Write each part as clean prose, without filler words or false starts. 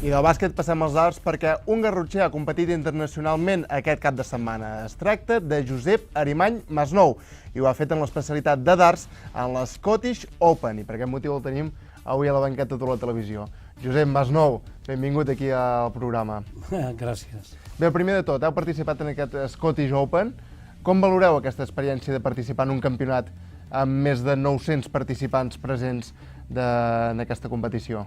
I del bàsquet passem als darts perquè un garrotxer ha competit internacionalment aquest cap de setmana. Es tracta de Josep Arimany Masnou i ho ha fet en l'especialitat de darts en la Scottish Open i per aquest motiu el tenim avui a la banqueta de la televisió. Josep Masnou, benvingut aquí al programa. Gràcies. Bé, primer de tot, heu participat en aquest Scottish Open. Com valoreu aquesta experiència de participar en un campionat amb més de 900 participants presents en aquesta competició?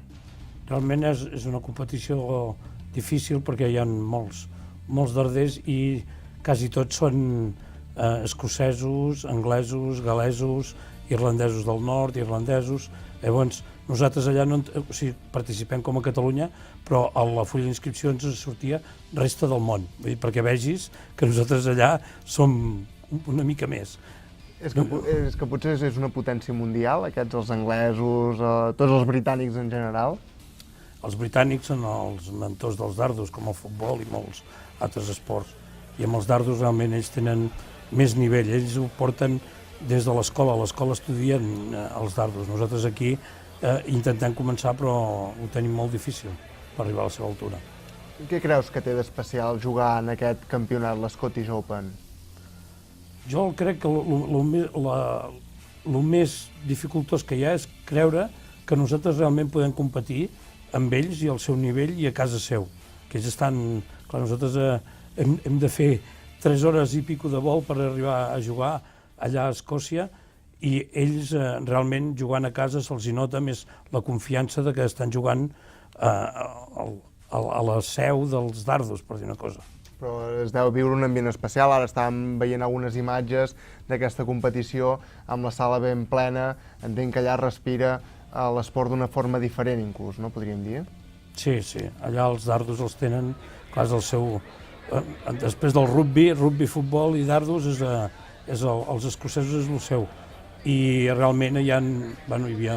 Realment és una competició difícil perquè hi ha molts darders i quasi tots són escocesos, anglesos, gal·lesos, irlandesos del nord, irlandesos. Llavors, nosaltres allà participem com a Catalunya, però a la fulla d'inscripcions ens sortia resta del món, perquè vegis que nosaltres allà som una mica més. És que potser és una potència mundial, aquests els anglesos, tots els britànics en general? Els britànics són els mentors dels dardos, com el futbol i molts altres esports. I amb els dardos realment ells tenen més nivell, ells ho porten des de l'escola. A l'escola estudien els dardos. Nosaltres aquí intentem començar, però ho tenim molt difícil per arribar a la seva altura. Què creus que té d'especial jugar en aquest campionat, la Scottish Open? Jo crec que el més dificultós que hi ha és creure que nosaltres realment podem competir amb ells i al seu nivell i a casa seu. Que ells estan... Clar, nosaltres hem de fer 3 hores i pico de vol per arribar a jugar allà a Escòcia i ells realment jugant a casa se'ls nota més la confiança de que estan jugant a la seu dels dardos, per dir una cosa. Però es deu viure un ambient especial. Ara estàvem veient algunes imatges d'aquesta competició amb la sala ben plena. Entenc que allà respira l'esport d'una forma diferent, inclús, no podríem dir? Sí, sí. Allà els dardos els tenen, clar, és el seu... Després del rugby, futbol i dardos, els escocesos és el seu. I realment hi havia,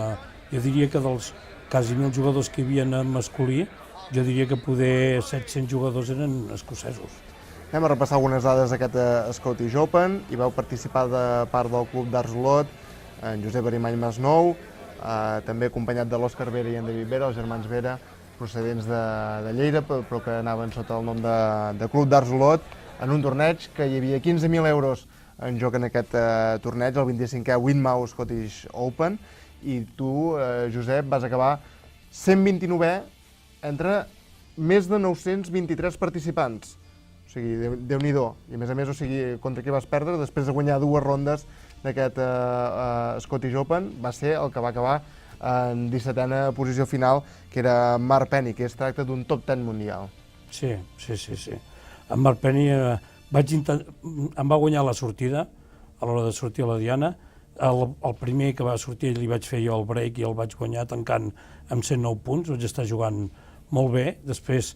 jo diria que dels quasi 1.000 jugadors que hi havia en masculí, jo diria que poder 700 jugadors eren escocesos. Anem a repassar algunes dades d'aquest Scottish Open. Hi vau participar de part del club d'Arts Olot, en Josep Arimany Masnou, també acompanyat de l'Òscar Vera i en David Vera, els germans Vera, procedents de Lleida, però que anaven sota el nom de Club d'Arts Olot, en un torneig que hi havia 15.000 euros en joc en aquest torneig, el 25è Winmau Scottish Open, i tu, Josep, vas acabar 129è entre més de 923 participants. O sigui, Déu-n'hi-do. I a més, o sigui, contra qui vas perdre, després de guanyar 2 rondes d'aquest Scottish Open, va ser el que va acabar en 17a posició final, que era Mark Penny, que es tracta d'un top 10 mundial. Sí. En Mark Penny em va guanyar la sortida, a l'hora de sortir a la diana. El primer que va sortir li vaig fer jo el break i el vaig guanyar tancant amb 109 punts, vaig estar jugant molt bé. Després,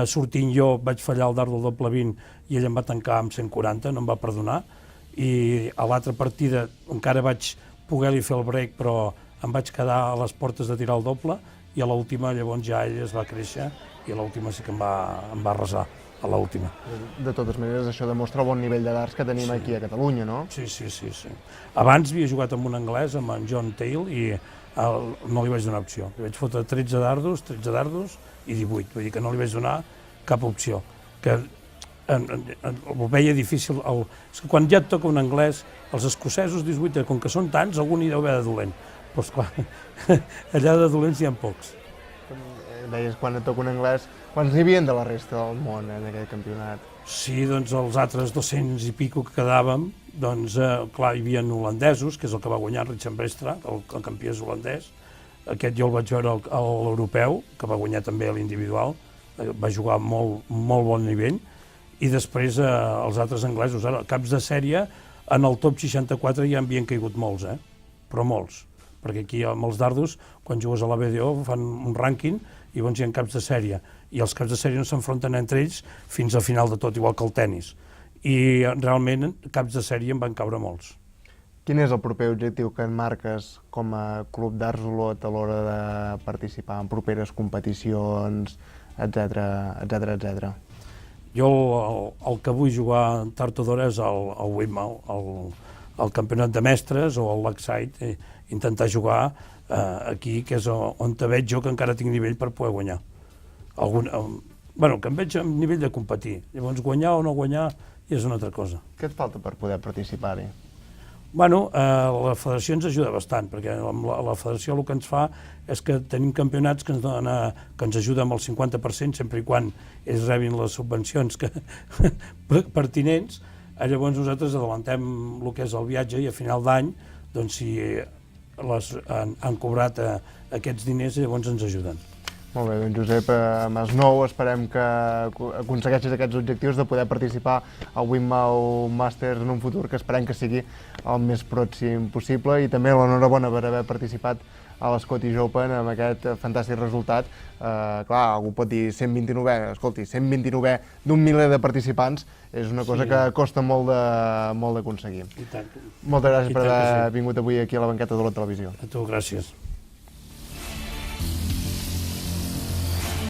sortint jo, vaig fallar el dard del doble 20 i ell em va tancar amb 140, no em va perdonar. I a l'altra partida encara vaig poder-li fer el break, però em vaig quedar a les portes de tirar el doble i a l'última llavors ja ell es va créixer i a l'última sí que em va arrasar, a l'última. De totes maneres, això demostra el bon nivell de darts que tenim aquí a Catalunya, no? Sí. Abans havia jugat amb un anglès, amb en John Tail, i no li vaig donar opció. Li vaig fotre 13 dardos i 18, vull dir que no li vaig donar cap opció. Que ho veia difícil. És que quan ja et toca un anglès, els escocesos 18, com que són tants, algun hi deu haver de dolent. Però esclar, allà de dolents hi ha pocs. Deies, quan et toca un anglès, quants n'hi havia de la resta del món en aquest campionat? Sí, doncs els altres 200 i pico que quedàvem, doncs clar, hi havia holandesos, que és el que va guanyar Richard Breistra, el campió és holandès. Aquest jo el vaig veure a l'europeu, que va guanyar també a l'individual, va jugar molt bon nivell. I després els altres anglesos. Ara, caps de sèrie, en el top 64 ja havien caigut molts, però molts. Perquè aquí amb els dardos, quan jugues a la BDO, fan un rànquing i llavors hi ha caps de sèrie. I els caps de sèrie no s'enfronten entre ells fins al final de tot, igual que el tennis. I realment, caps de sèrie en van caure molts. Quin és el proper objectiu que en marques com a Club d'Arts Olot a l'hora de participar en properes competicions, etcètera? Jo el que vull jugar tard o d'hora és el Winmau, el campionat de mestres o el Lakeside, intentar jugar aquí, que és on veig jo que encara tinc nivell per poder guanyar. bueno, que em veig a nivell de competir. Llavors, guanyar o no guanyar ja és una altra cosa. Què et falta per poder participar-hi? Bueno, la federació ens ajuda bastant, perquè la federació el que ens fa és que tenim campionats que ens ajuden amb el 50%, sempre i quan ells rebin les subvencions pertinents. Llavors nosaltres adelantem el que és el viatge i a final d'any, doncs si han cobrat aquests diners, llavors ens ajuden. Molt bé, doncs Josep Masnou, esperem que aconsegueixis aquests objectius de poder participar al Winmau Masters en un futur que esperem que sigui el més pròxim possible, i també l'enhorabona per haver participat a l'Scottish Open amb aquest fantàstic resultat. Clar, algú pot dir 129è, escolti, 129è d'un miler de participants és una cosa que costa molt d'aconseguir. Moltes gràcies per haver vingut avui aquí a la banqueta de la televisió. A tu, gràcies.